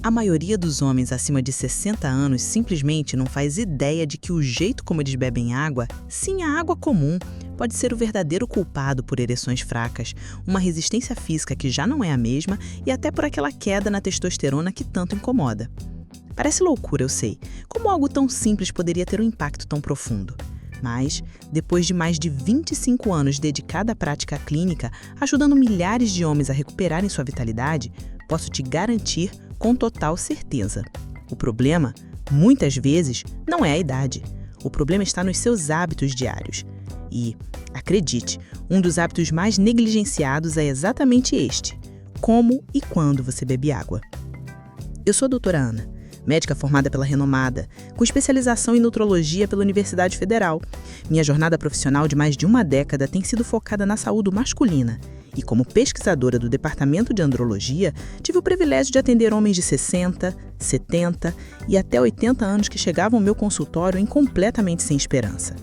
A maioria dos homens acima de 60 anos simplesmente não faz ideia de que o jeito como eles bebem água, sim, a água comum, pode ser o verdadeiro culpado por ereções fracas, uma resistência física que já não é a mesma e até por aquela queda na testosterona que tanto incomoda. Parece loucura, eu sei, como algo tão simples poderia ter um impacto tão profundo. Mas, depois de mais de 25 anos dedicada à prática clínica, ajudando milhares de homens a recuperarem sua vitalidade, posso te garantir com total certeza. O problema, muitas vezes, não é a idade. O problema está nos seus hábitos diários. E, acredite, um dos hábitos mais negligenciados é exatamente este: como e quando você bebe água. Eu sou a doutora Ana, médica formada pela Renomada, com especialização em nutrologia pela Universidade Federal. Minha jornada profissional de mais de uma década tem sido focada na saúde masculina. E como pesquisadora do Departamento de Andrologia, tive o privilégio de atender homens de 60, 70 e até 80 anos que chegavam ao meu consultório completamente sem esperança.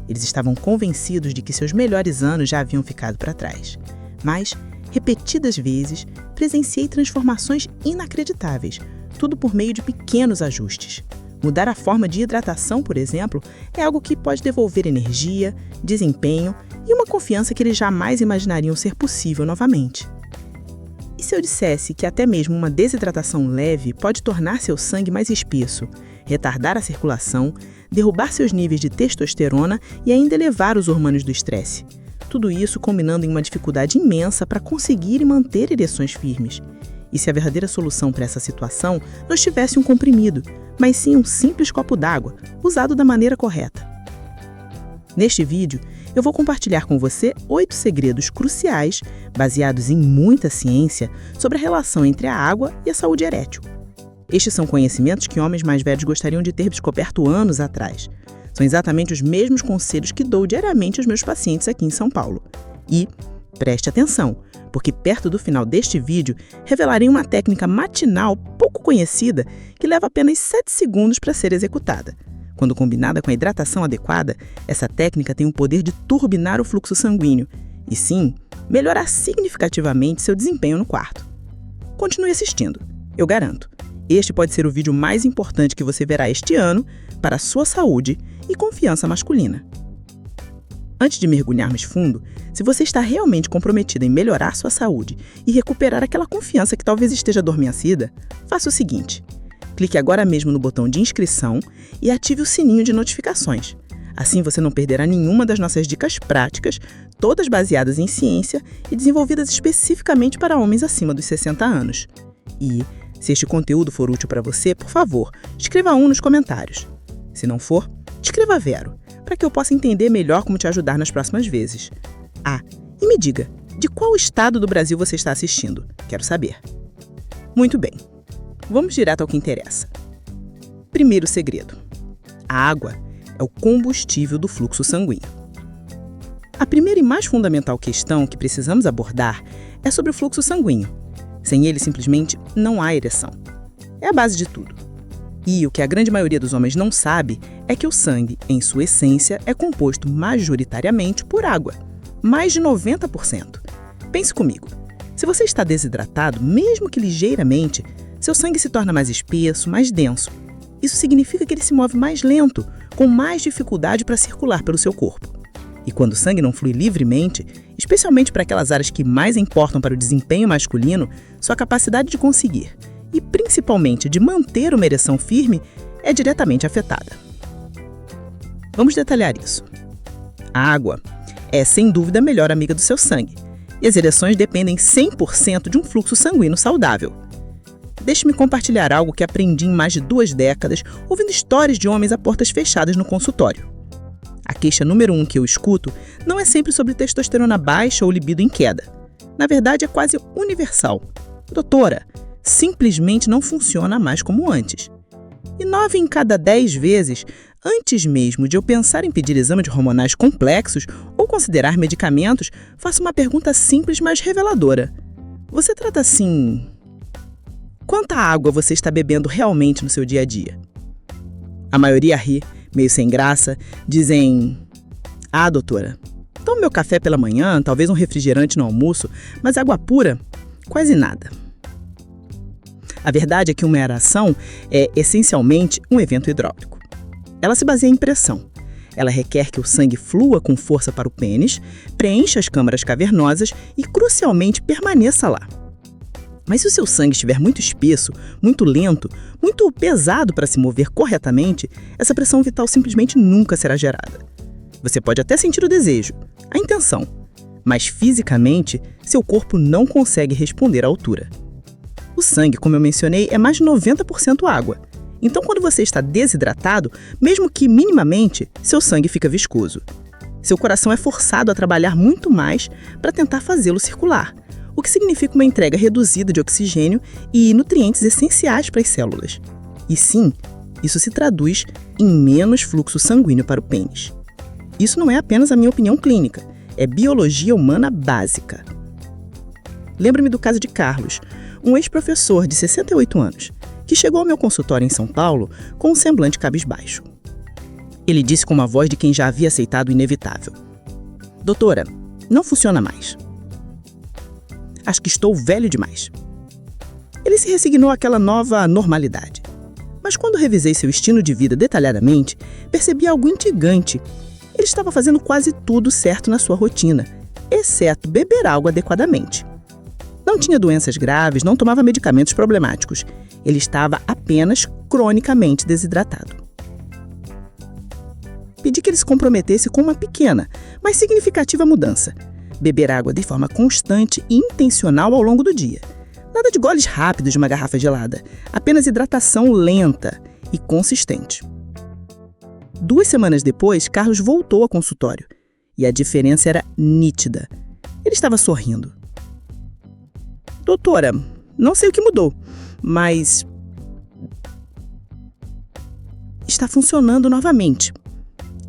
Eles estavam convencidos de que seus melhores anos já haviam ficado para trás. Mas, repetidas vezes, presenciei transformações inacreditáveis, tudo por meio de pequenos ajustes. Mudar a forma de hidratação, por exemplo, é algo que pode devolver energia, desempenho e uma confiança que eles jamais imaginariam ser possível novamente. E se eu dissesse que até mesmo uma desidratação leve pode tornar seu sangue mais espesso, retardar a circulação, derrubar seus níveis de testosterona e ainda elevar os hormônios do estresse? Tudo isso combinando em uma dificuldade imensa para conseguir e manter ereções firmes. E se a verdadeira solução para essa situação não estivesse um comprimido, mas sim um simples copo d'água, usado da maneira correta? Neste vídeo, eu vou compartilhar com você 8 segredos cruciais, baseados em muita ciência, sobre a relação entre a água e a saúde erétil. Estes são conhecimentos que homens mais velhos gostariam de ter descoberto anos atrás. São exatamente os mesmos conselhos que dou diariamente aos meus pacientes aqui em São Paulo. E, preste atenção, porque perto do final deste vídeo, revelarei uma técnica matinal pouco conhecida que leva apenas 7 segundos para ser executada. Quando combinada com a hidratação adequada, essa técnica tem o poder de turbinar o fluxo sanguíneo e, sim, melhorar significativamente seu desempenho no quarto. Continue assistindo, eu garanto. Este pode ser o vídeo mais importante que você verá este ano para a sua saúde e confiança masculina. Antes de mergulharmos fundo, se você está realmente comprometido em melhorar sua saúde e recuperar aquela confiança que talvez esteja adormecida, faça o seguinte: clique agora mesmo no botão de inscrição e ative o sininho de notificações. Assim você não perderá nenhuma das nossas dicas práticas, todas baseadas em ciência e desenvolvidas especificamente para homens acima dos 60 anos. E, se este conteúdo for útil para você, por favor, escreva um nos comentários. Se não for, escreva Vero, para que eu possa entender melhor como te ajudar nas próximas vezes. Ah, e me diga, de qual estado do Brasil você está assistindo? Quero saber. Muito bem, vamos direto ao que interessa. Primeiro segredo: a água é o combustível do fluxo sanguíneo. A primeira e mais fundamental questão que precisamos abordar é sobre o fluxo sanguíneo. Sem ele, simplesmente, não há ereção. É a base de tudo. E o que a grande maioria dos homens não sabe é que o sangue, em sua essência, é composto majoritariamente por água. Mais de 90%. Pense comigo. Se você está desidratado, mesmo que ligeiramente, seu sangue se torna mais espesso, mais denso. Isso significa que ele se move mais lento, com mais dificuldade para circular pelo seu corpo. E quando o sangue não flui livremente, especialmente para aquelas áreas que mais importam para o desempenho masculino, sua capacidade de conseguir, e principalmente de manter uma ereção firme, é diretamente afetada. Vamos detalhar isso. A água é, sem dúvida, a melhor amiga do seu sangue, e as ereções dependem 100% de um fluxo sanguíneo saudável. Deixe-me compartilhar algo que aprendi em mais de 2 décadas, ouvindo histórias de homens a portas fechadas no consultório. A queixa número 1 que eu escuto não é sempre sobre testosterona baixa ou libido em queda. Na verdade, é quase universal. Doutora, simplesmente não funciona mais como antes. E 9 em cada 10 vezes, antes mesmo de eu pensar em pedir exames hormonais complexos ou considerar medicamentos, faço uma pergunta simples, mas reveladora. Você trata assim: quanta água você está bebendo realmente no seu dia a dia? A maioria ri, meio sem graça, dizem: ah, doutora, tomo meu café pela manhã, talvez um refrigerante no almoço, mas água pura, quase nada. A verdade é que uma ereção é essencialmente um evento hidráulico. Ela se baseia em pressão. Ela requer que o sangue flua com força para o pênis, preencha as câmaras cavernosas e, crucialmente, permaneça lá. Mas se o seu sangue estiver muito espesso, muito lento, muito pesado para se mover corretamente, essa pressão vital simplesmente nunca será gerada. Você pode até sentir o desejo, a intenção, mas fisicamente, seu corpo não consegue responder à altura. O sangue, como eu mencionei, é mais de 90% água. Então, quando você está desidratado, mesmo que minimamente, seu sangue fica viscoso. Seu coração é forçado a trabalhar muito mais para tentar fazê-lo circular, o que significa uma entrega reduzida de oxigênio e nutrientes essenciais para as células. E sim, isso se traduz em menos fluxo sanguíneo para o pênis. Isso não é apenas a minha opinião clínica, é biologia humana básica. Lembro-me do caso de Carlos, um ex-professor de 68 anos, que chegou ao meu consultório em São Paulo com um semblante cabisbaixo. Ele disse com uma voz de quem já havia aceitado o inevitável: "Doutora, não funciona mais. Acho que estou velho demais." Ele se resignou àquela nova normalidade. Mas quando revisei seu estilo de vida detalhadamente, percebi algo intrigante. Ele estava fazendo quase tudo certo na sua rotina, exceto beber água adequadamente. Não tinha doenças graves, não tomava medicamentos problemáticos. Ele estava apenas cronicamente desidratado. Pedi que ele se comprometesse com uma pequena, mas significativa mudança: beber água de forma constante e intencional ao longo do dia. Nada de goles rápidos de uma garrafa gelada, apenas hidratação lenta e consistente. 2 semanas depois, Carlos voltou ao consultório e a diferença era nítida. Ele estava sorrindo. "Doutora, não sei o que mudou, mas está funcionando novamente."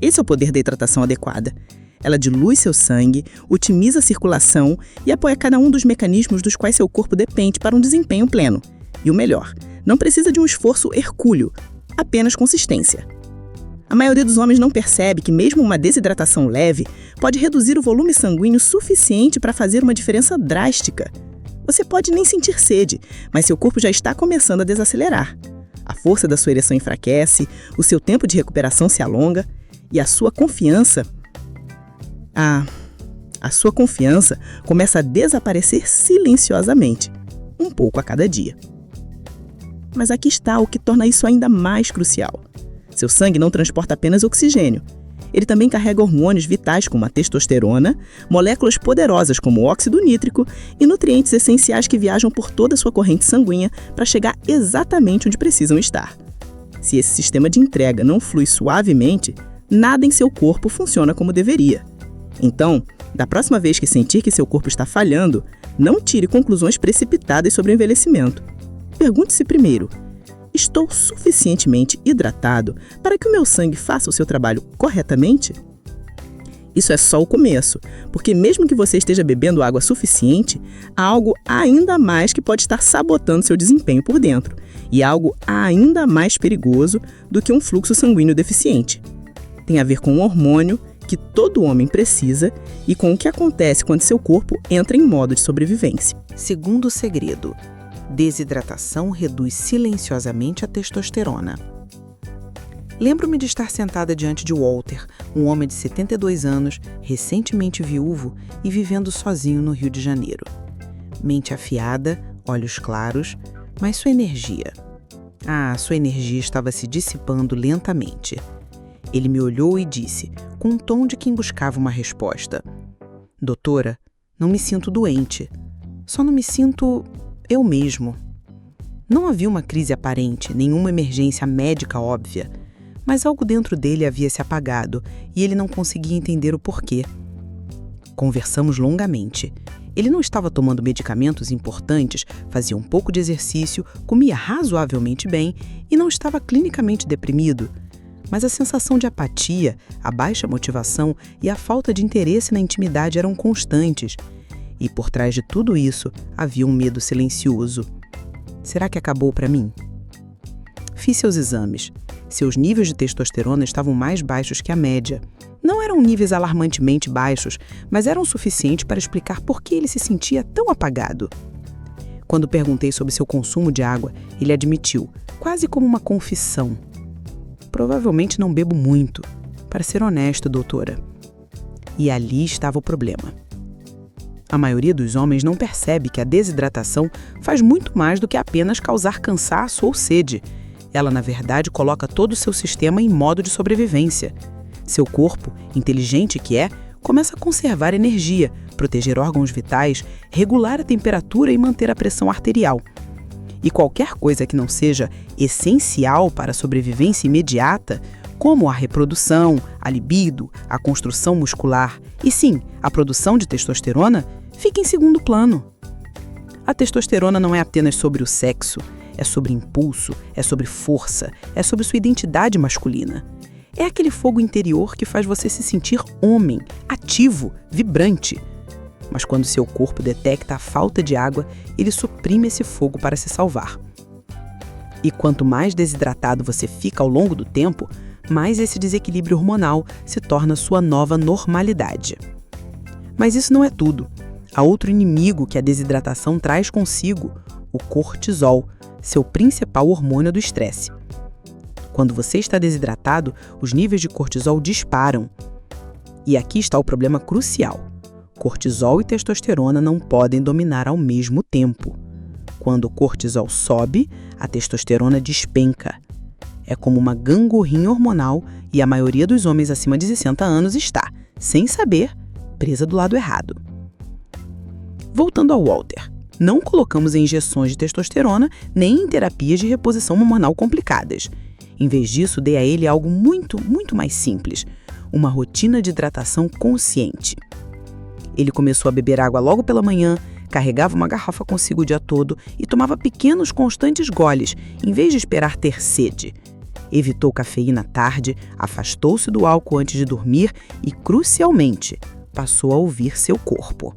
Esse é o poder da hidratação adequada. Ela dilui seu sangue, otimiza a circulação e apoia cada um dos mecanismos dos quais seu corpo depende para um desempenho pleno. E o melhor, não precisa de um esforço hercúleo, apenas consistência. A maioria dos homens não percebe que mesmo uma desidratação leve pode reduzir o volume sanguíneo suficiente para fazer uma diferença drástica. Você pode nem sentir sede, mas seu corpo já está começando a desacelerar. A força da sua ereção enfraquece, o seu tempo de recuperação se alonga e a sua confiança começa a desaparecer silenciosamente, um pouco a cada dia. Mas aqui está o que torna isso ainda mais crucial. Seu sangue não transporta apenas oxigênio. Ele também carrega hormônios vitais como a testosterona, moléculas poderosas como o óxido nítrico e nutrientes essenciais que viajam por toda a sua corrente sanguínea para chegar exatamente onde precisam estar. Se esse sistema de entrega não flui suavemente, nada em seu corpo funciona como deveria. Então, da próxima vez que sentir que seu corpo está falhando, não tire conclusões precipitadas sobre o envelhecimento. Pergunte-se primeiro: estou suficientemente hidratado para que o meu sangue faça o seu trabalho corretamente? Isso é só o começo, porque mesmo que você esteja bebendo água suficiente, há algo ainda mais que pode estar sabotando seu desempenho por dentro, e algo ainda mais perigoso do que um fluxo sanguíneo deficiente. Tem a ver com um hormônio que todo homem precisa e com o que acontece quando seu corpo entra em modo de sobrevivência. Segundo segredo: desidratação reduz silenciosamente a testosterona. Lembro-me de estar sentada diante de Walter, um homem de 72 anos, recentemente viúvo e vivendo sozinho no Rio de Janeiro. Mente afiada, olhos claros, mas sua energia estava se dissipando lentamente. Ele me olhou e disse, com um tom de quem buscava uma resposta: "Doutora, não me sinto doente. Só não me sinto eu mesmo." Não havia uma crise aparente, nenhuma emergência médica óbvia, mas algo dentro dele havia se apagado e ele não conseguia entender o porquê. Conversamos longamente. Ele não estava tomando medicamentos importantes, fazia um pouco de exercício, comia razoavelmente bem e não estava clinicamente deprimido. Mas a sensação de apatia, a baixa motivação e a falta de interesse na intimidade eram constantes. E por trás de tudo isso, havia um medo silencioso. Será que acabou para mim? Fiz seus exames. Seus níveis de testosterona estavam mais baixos que a média. Não eram níveis alarmantemente baixos, mas eram suficientes para explicar por que ele se sentia tão apagado. Quando perguntei sobre seu consumo de água, ele admitiu, quase como uma confissão: provavelmente não bebo muito. Para ser honesto, doutora. E ali estava o problema. A maioria dos homens não percebe que a desidratação faz muito mais do que apenas causar cansaço ou sede. Ela, na verdade, coloca todo o seu sistema em modo de sobrevivência. Seu corpo, inteligente que é, começa a conservar energia, proteger órgãos vitais, regular a temperatura e manter a pressão arterial. E qualquer coisa que não seja essencial para a sobrevivência imediata, como a reprodução, a libido, a construção muscular e, sim, a produção de testosterona, fica em segundo plano. A testosterona não é apenas sobre o sexo, é sobre impulso, é sobre força, é sobre sua identidade masculina. É aquele fogo interior que faz você se sentir homem, ativo, vibrante. Mas quando seu corpo detecta a falta de água, ele suprime esse fogo para se salvar. E quanto mais desidratado você fica ao longo do tempo, mais esse desequilíbrio hormonal se torna sua nova normalidade. Mas isso não é tudo. Há outro inimigo que a desidratação traz consigo, o cortisol, seu principal hormônio do estresse. Quando você está desidratado, os níveis de cortisol disparam. E aqui está o problema crucial. Cortisol e testosterona não podem dominar ao mesmo tempo. Quando o cortisol sobe, a testosterona despenca. É como uma gangorrinha hormonal e a maioria dos homens acima de 60 anos está, sem saber, presa do lado errado. Voltando ao Walter, não colocamos em injeções de testosterona nem em terapias de reposição hormonal complicadas. Em vez disso, dei a ele algo muito mais simples, uma rotina de hidratação consciente. Ele começou a beber água logo pela manhã, carregava uma garrafa consigo o dia todo e tomava pequenos, constantes goles, em vez de esperar ter sede. Evitou cafeína à tarde, afastou-se do álcool antes de dormir e, crucialmente, passou a ouvir seu corpo.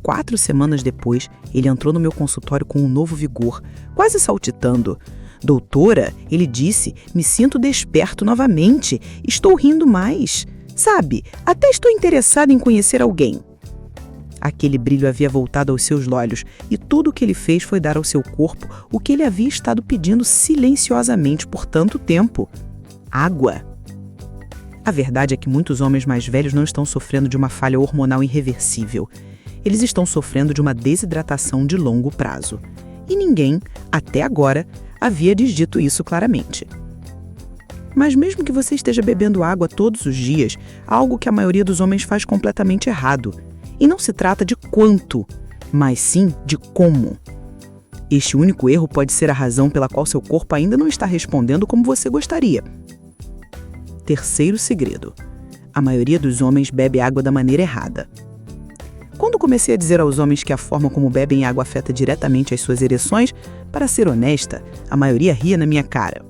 4 semanas depois, ele entrou no meu consultório com um novo vigor, quase saltitando. Doutora, ele disse, me sinto desperto novamente, estou rindo mais. Sabe, até estou interessado em conhecer alguém. Aquele brilho havia voltado aos seus olhos e tudo o que ele fez foi dar ao seu corpo o que ele havia estado pedindo silenciosamente por tanto tempo: água. A verdade é que muitos homens mais velhos não estão sofrendo de uma falha hormonal irreversível. Eles estão sofrendo de uma desidratação de longo prazo. E ninguém, até agora, havia dito isso claramente. Mas mesmo que você esteja bebendo água todos os dias, há algo que a maioria dos homens faz completamente errado. E não se trata de quanto, mas sim de como. Este único erro pode ser a razão pela qual seu corpo ainda não está respondendo como você gostaria. Terceiro segredo: a maioria dos homens bebe água da maneira errada. Quando comecei a dizer aos homens que a forma como bebem água afeta diretamente as suas ereções, para ser honesta, a maioria ria na minha cara.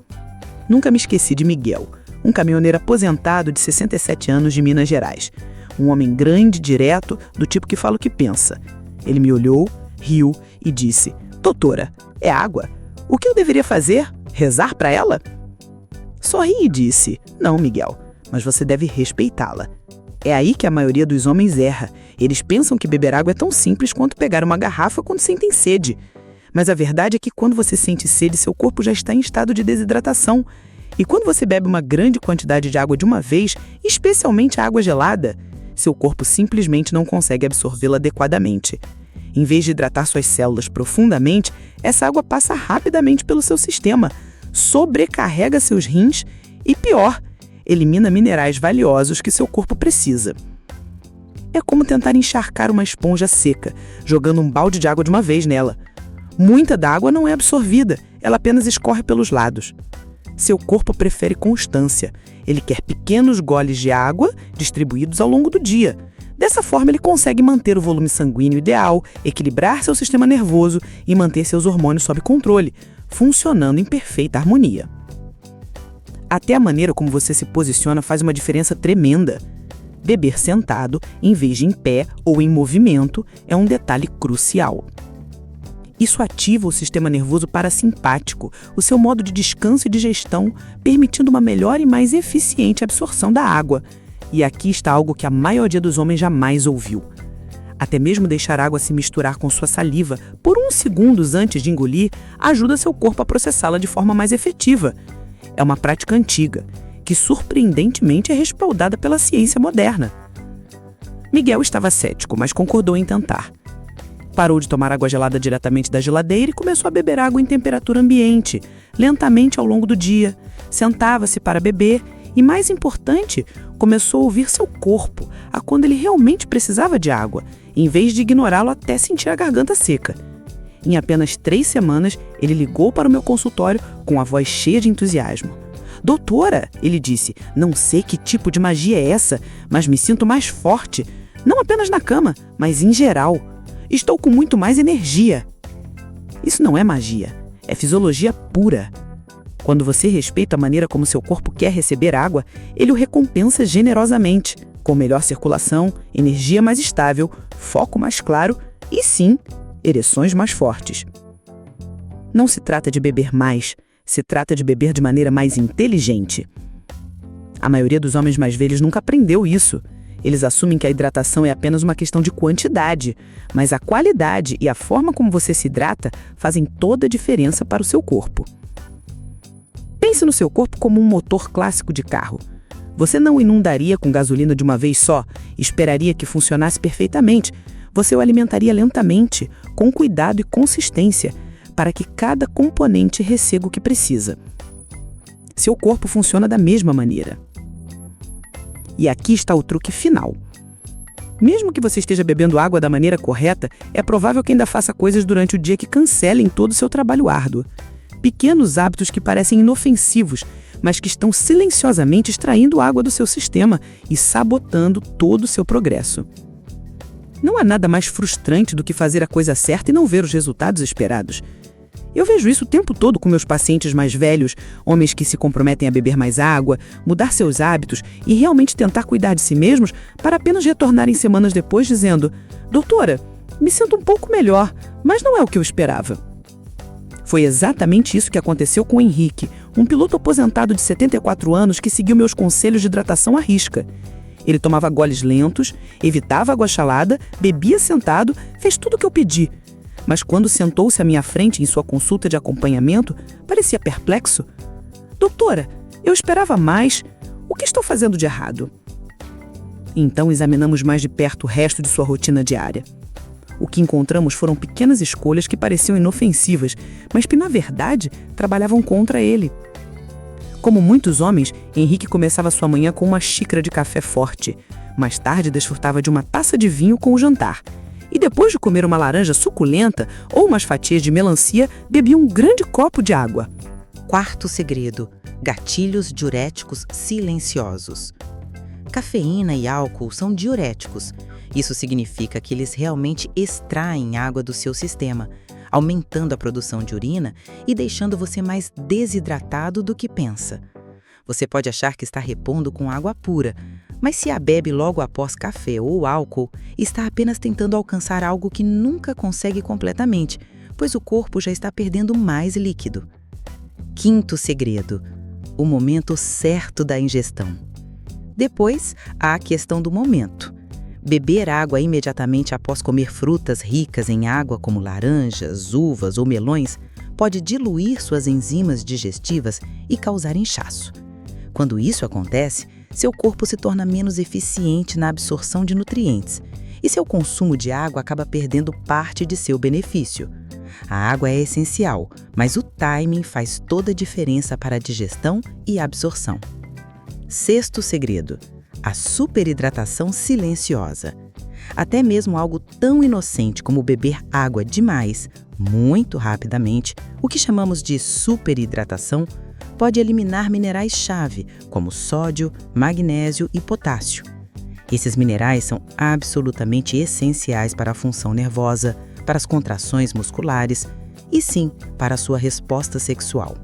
Nunca me esqueci de Miguel, um caminhoneiro aposentado de 67 anos de Minas Gerais. Um homem grande, direto, do tipo que fala o que pensa. Ele me olhou, riu e disse: doutora, é água? O que eu deveria fazer? Rezar para ela? Sorri e disse: não, Miguel, mas você deve respeitá-la. É aí que a maioria dos homens erra. Eles pensam que beber água é tão simples quanto pegar uma garrafa quando sentem sede. Mas a verdade é que quando você sente sede, seu corpo já está em estado de desidratação. E quando você bebe uma grande quantidade de água de uma vez, especialmente a água gelada, seu corpo simplesmente não consegue absorvê-la adequadamente. Em vez de hidratar suas células profundamente, essa água passa rapidamente pelo seu sistema, sobrecarrega seus rins e, pior, elimina minerais valiosos que seu corpo precisa. É como tentar encharcar uma esponja seca, jogando um balde de água de uma vez nela. Muita da água não é absorvida, ela apenas escorre pelos lados. Seu corpo prefere constância. Ele quer pequenos goles de água distribuídos ao longo do dia. Dessa forma, ele consegue manter o volume sanguíneo ideal, equilibrar seu sistema nervoso e manter seus hormônios sob controle, funcionando em perfeita harmonia. Até a maneira como você se posiciona faz uma diferença tremenda. Beber sentado, em vez de em pé ou em movimento, é um detalhe crucial. Isso ativa o sistema nervoso parasimpático, o seu modo de descanso e digestão, permitindo uma melhor e mais eficiente absorção da água. E aqui está algo que a maioria dos homens jamais ouviu. Até mesmo deixar a água se misturar com sua saliva por uns segundos antes de engolir ajuda seu corpo a processá-la de forma mais efetiva. É uma prática antiga, que surpreendentemente é respaldada pela ciência moderna. Miguel estava cético, mas concordou em tentar. Parou de tomar água gelada diretamente da geladeira e começou a beber água em temperatura ambiente, lentamente ao longo do dia. Sentava-se para beber e, mais importante, começou a ouvir seu corpo, a quando ele realmente precisava de água, em vez de ignorá-lo até sentir a garganta seca. Em apenas 3 semanas, ele ligou para o meu consultório com a voz cheia de entusiasmo. "Doutora", ele disse, "não sei que tipo de magia é essa, mas me sinto mais forte, não apenas na cama, mas em geral. Estou com muito mais energia." Isso não é magia, é fisiologia pura. Quando você respeita a maneira como seu corpo quer receber água, ele o recompensa generosamente, com melhor circulação, energia mais estável, foco mais claro e, sim, ereções mais fortes. Não se trata de beber mais, se trata de beber de maneira mais inteligente. A maioria dos homens mais velhos nunca aprendeu isso. Eles assumem que a hidratação é apenas uma questão de quantidade, mas a qualidade e a forma como você se hidrata fazem toda a diferença para o seu corpo. Pense no seu corpo como um motor clássico de carro. Você não o inundaria com gasolina de uma vez só e esperaria que funcionasse perfeitamente. Você o alimentaria lentamente, com cuidado e consistência, para que cada componente receba o que precisa. Seu corpo funciona da mesma maneira. E aqui está o truque final. Mesmo que você esteja bebendo água da maneira correta, é provável que ainda faça coisas durante o dia que cancelem todo o seu trabalho árduo. Pequenos hábitos que parecem inofensivos, mas que estão silenciosamente extraindo água do seu sistema e sabotando todo o seu progresso. Não há nada mais frustrante do que fazer a coisa certa e não ver os resultados esperados. Eu vejo isso o tempo todo com meus pacientes mais velhos, homens que se comprometem a beber mais água, mudar seus hábitos e realmente tentar cuidar de si mesmos para apenas retornarem semanas depois dizendo: "Doutora, me sinto um pouco melhor, mas não é o que eu esperava." Foi exatamente isso que aconteceu com o Henrique, um piloto aposentado de 74 anos que seguiu meus conselhos de hidratação à risca. Ele tomava goles lentos, evitava água chalada, bebia sentado, fez tudo o que eu pedi. Mas quando sentou-se à minha frente em sua consulta de acompanhamento, parecia perplexo. "Doutora, eu esperava mais. O que estou fazendo de errado?" Então examinamos mais de perto o resto de sua rotina diária. O que encontramos foram pequenas escolhas que pareciam inofensivas, mas que, na verdade, trabalhavam contra ele. Como muitos homens, Henrique começava sua manhã com uma xícara de café forte. Mais tarde, desfrutava de uma taça de vinho com o jantar. E depois de comer uma laranja suculenta ou umas fatias de melancia, bebia um grande copo de água. Quarto segredo: gatilhos diuréticos silenciosos. Cafeína e álcool são diuréticos. Isso significa que eles realmente extraem água do seu sistema, aumentando a produção de urina e deixando você mais desidratado do que pensa. Você pode achar que está repondo com água pura, mas se a bebe logo após café ou álcool, está apenas tentando alcançar algo que nunca consegue completamente, pois o corpo já está perdendo mais líquido. Quinto segredo: o momento certo da ingestão. Depois, há a questão do momento. Beber água imediatamente após comer frutas ricas em água como laranjas, uvas ou melões pode diluir suas enzimas digestivas e causar inchaço. Quando isso acontece, seu corpo se torna menos eficiente na absorção de nutrientes e seu consumo de água acaba perdendo parte de seu benefício. A água é essencial, mas o timing faz toda a diferença para a digestão e a absorção. Sexto segredo: a superidratação silenciosa. Até mesmo algo tão inocente como beber água demais, muito rapidamente, o que chamamos de superidratação, pode eliminar minerais-chave, como sódio, magnésio e potássio. Esses minerais são absolutamente essenciais para a função nervosa, para as contrações musculares e, sim, para a sua resposta sexual.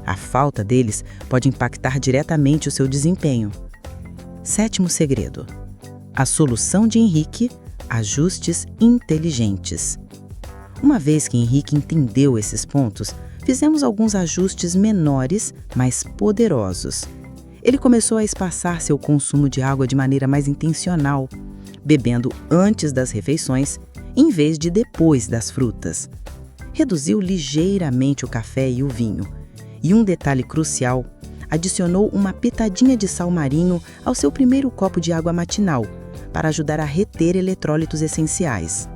A falta deles pode impactar diretamente o seu desempenho. Sétimo segredo: a solução de Henrique: ajustes inteligentes. Uma vez que Henrique entendeu esses pontos, fizemos alguns ajustes menores, mas poderosos. Ele começou a espaçar seu consumo de água de maneira mais intencional. bebendo antes das refeições, em vez de depois das frutas. Reduziu ligeiramente o café e o vinho. E um detalhe crucial, adicionou uma pitadinha de sal marinho ao seu primeiro copo de água matinal, para ajudar a reter eletrólitos essenciais.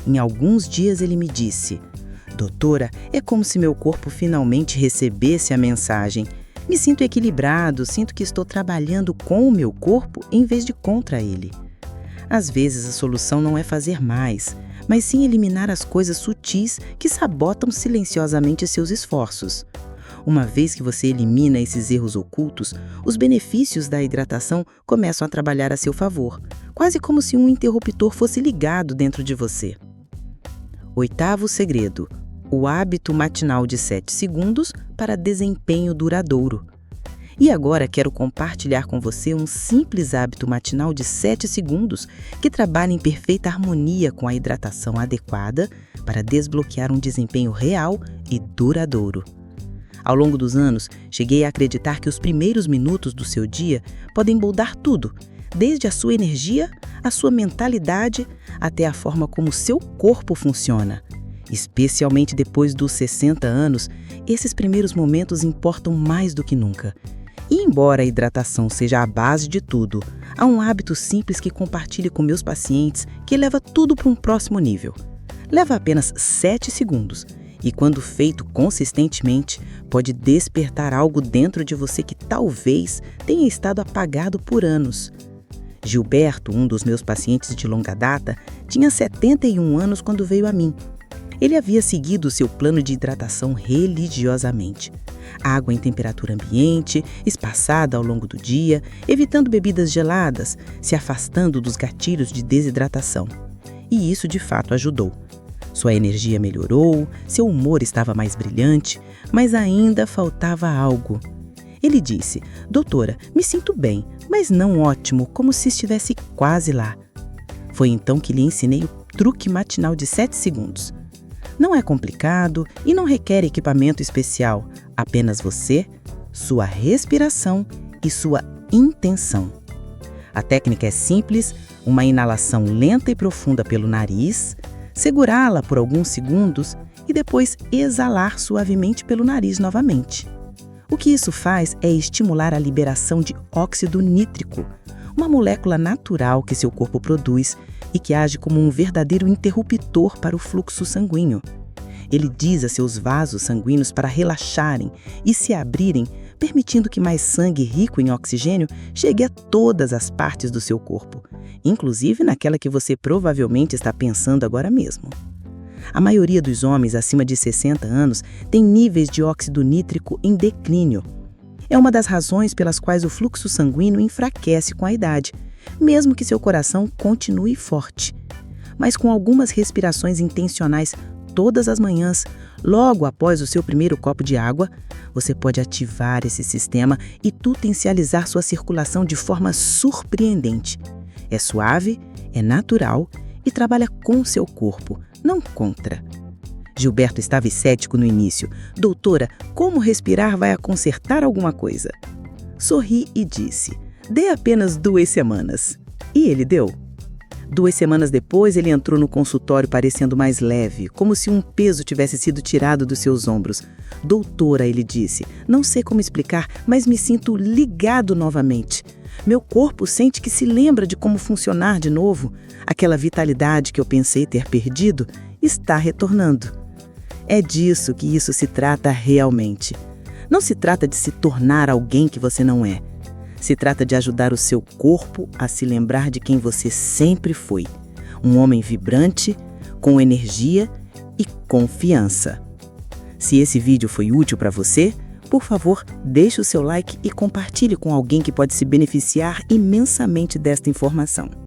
Em alguns dias ele me disse: "Doutora, é como se meu corpo finalmente recebesse a mensagem. Me sinto equilibrado, sinto que estou trabalhando com o meu corpo em vez de contra ele." Às vezes a solução não é fazer mais, mas sim eliminar as coisas sutis que sabotam silenciosamente seus esforços. Uma vez que você elimina esses erros ocultos, os benefícios da hidratação começam a trabalhar a seu favor, quase como se um interruptor fosse ligado dentro de você. 8º segredo: o hábito matinal de 7 segundos para desempenho duradouro. E agora quero compartilhar com você um simples hábito matinal de 7 segundos que trabalha em perfeita harmonia com a hidratação adequada para desbloquear um desempenho real e duradouro. Ao longo dos anos, cheguei a acreditar que os primeiros minutos do seu dia podem moldar tudo, desde a sua energia, a sua mentalidade, até a forma como seu corpo funciona. Especialmente depois dos 60 anos, esses primeiros momentos importam mais do que nunca. E embora a hidratação seja a base de tudo, há um hábito simples que compartilho com meus pacientes que leva tudo para um próximo nível. Leva apenas 7 segundos e, quando feito consistentemente, pode despertar algo dentro de você que talvez tenha estado apagado por anos. Gilberto, um dos meus pacientes de longa data, tinha 71 anos quando veio a mim. Ele havia seguido seu plano de hidratação religiosamente. Água em temperatura ambiente, espaçada ao longo do dia, evitando bebidas geladas, se afastando dos gatilhos de desidratação. E isso de fato ajudou. Sua energia melhorou, seu humor estava mais brilhante, mas ainda faltava algo. Ele disse: "Doutora, me sinto bem, mas não ótimo, como se estivesse quase lá." Foi então que lhe ensinei o truque matinal de 7 segundos. Não é complicado e não requer equipamento especial, apenas você, sua respiração e sua intenção. A técnica é simples: uma inalação lenta e profunda pelo nariz, segurá-la por alguns segundos e depois exalar suavemente pelo nariz novamente. O que isso faz é estimular a liberação de óxido nítrico, uma molécula natural que seu corpo produz e que age como um verdadeiro interruptor para o fluxo sanguíneo. Ele diz a seus vasos sanguíneos para relaxarem e se abrirem, permitindo que mais sangue rico em oxigênio chegue a todas as partes do seu corpo, inclusive naquela que você provavelmente está pensando agora mesmo. A maioria dos homens acima de 60 anos tem níveis de óxido nítrico em declínio. É uma das razões pelas quais o fluxo sanguíneo enfraquece com a idade, mesmo que seu coração continue forte. Mas com algumas respirações intencionais todas as manhãs, logo após o seu primeiro copo de água, você pode ativar esse sistema e potencializar sua circulação de forma surpreendente. É suave, é natural e trabalha com seu corpo, não contra. Gilberto estava cético no início. "Doutora, como respirar vai consertar alguma coisa?" Sorri e disse: "Dê apenas 2 semanas." E ele deu. 2 semanas depois, ele entrou no consultório parecendo mais leve, como se um peso tivesse sido tirado dos seus ombros. "Doutora", ele disse, "não sei como explicar, mas me sinto ligado novamente. Meu corpo sente que se lembra de como funcionar de novo. Aquela vitalidade que eu pensei ter perdido está retornando." É disso que isso se trata realmente. Não se trata de se tornar alguém que você não é. Se trata de ajudar o seu corpo a se lembrar de quem você sempre foi. Um homem vibrante, com energia e confiança. Se esse vídeo foi útil para você, por favor, deixe o seu like e compartilhe com alguém que pode se beneficiar imensamente desta informação.